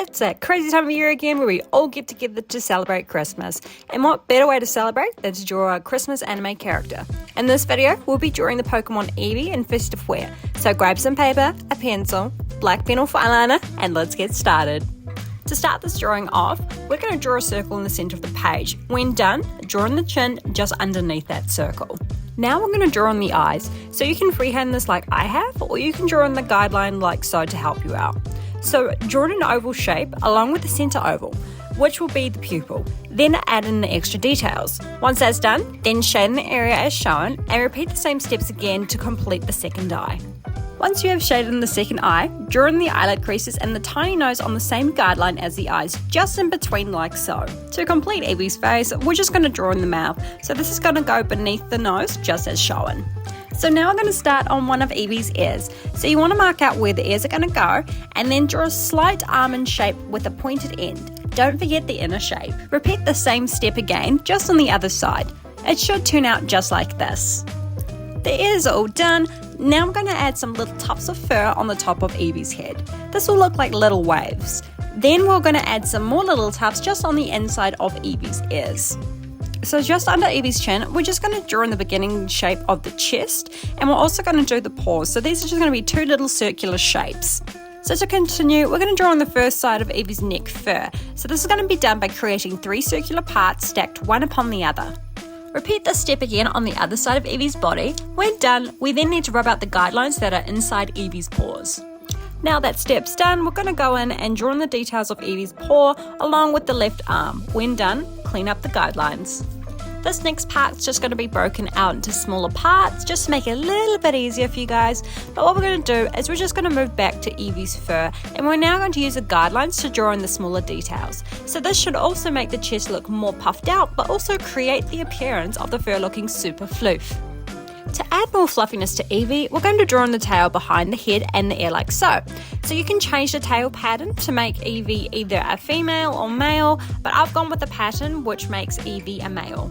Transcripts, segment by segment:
It's that crazy time of year again where we all get together to celebrate Christmas. And what better way to celebrate than to draw a Christmas anime character? In this video, we'll be drawing the Pokémon Eevee in Festive wear. So grab some paper, a pencil, black pen or eyeliner, and let's get started. To start this drawing off, we're going to draw a circle in the centre of the page. When done, draw in the chin just underneath that circle. Now we're going to draw on the eyes, so you can freehand this like I have, or you can draw in the guideline like so to help you out. So draw in an oval shape along with the centre oval, which will be the pupil. Then add in the extra details. Once that's done, then shade in the area as shown and repeat the same steps again to complete the second eye. Once you have shaded in the second eye, draw in the eyelid creases and the tiny nose on the same guideline as the eyes, just in between like so. To complete Eevee's face, we're just going to draw in the mouth, so this is going to go beneath the nose just as shown. So now we're going to start on one of Eevee's ears. So you want to mark out where the ears are going to go and then draw a slight almond shape with a pointed end. Don't forget the inner shape. Repeat the same step again, just on the other side. It should turn out just like this. The ears are all done. Now I'm going to add some little tufts of fur on the top of Eevee's head. This will look like little waves. Then we're going to add some more little tufts just on the inside of Eevee's ears. So just under Eevee's chin, we're just going to draw in the beginning shape of the chest, and we're also going to do the paws. So these are just going to be two little circular shapes. So to continue, we're going to draw on the first side of Eevee's neck fur. So this is going to be done by creating three circular parts stacked one upon the other. Repeat this step again on the other side of Eevee's body. When done, we then need to rub out the guidelines that are inside Eevee's paws. Now that step's done, we're going to go in and draw in the details of Eevee's paw along with the left arm. When done, clean up the guidelines. This next part's just going to be broken out into smaller parts just to make it a little bit easier for you guys. But what we're going to do is we're just going to move back to Eevee's fur, and we're now going to use the guidelines to draw in the smaller details. So this should also make the chest look more puffed out, but also create the appearance of the fur looking super floof. To add more fluffiness to Eevee, we're going to draw in the tail behind the head and the ear like so. So you can change the tail pattern to make Eevee either a female or male, but I've gone with a pattern which makes Eevee a male.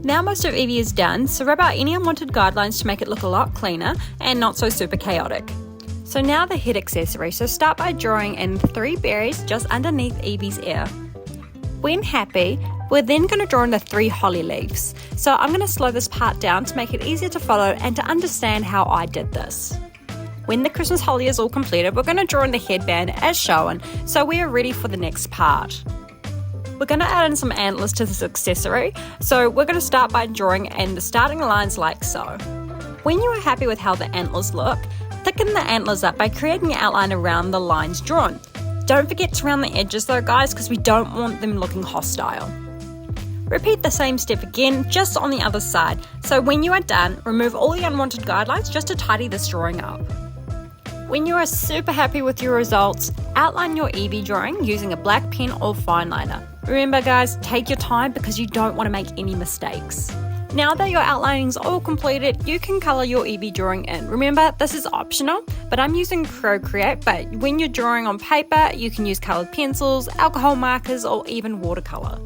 Now most of Eevee is done, so rub out any unwanted guidelines to make it look a lot cleaner and not so super chaotic. So now the head accessory, so start by drawing in 3 berries just underneath Eevee's ear. When happy, we're then going to draw in the 3 holly leaves. So I'm going to slow this part down to make it easier to follow and to understand how I did this. When the Christmas holly is all completed, we're going to draw in the headband as shown, so we are ready for the next part. We're going to add in some antlers to this accessory, so we're going to start by drawing in the starting lines like so. When you are happy with how the antlers look, thicken the antlers up by creating an outline around the lines drawn. Don't forget to round the edges though guys, because we don't want them looking hostile. Repeat the same step again, just on the other side, so when you are done, remove all the unwanted guidelines just to tidy this drawing up. When you are super happy with your results, outline your Eevee drawing using a black pen or fine liner. Remember guys, take your time because you don't want to make any mistakes. Now that your outlining is all completed, you can colour your Eevee drawing in. Remember, this is optional, but I'm using Procreate, but when you're drawing on paper, you can use coloured pencils, alcohol markers, or even watercolour.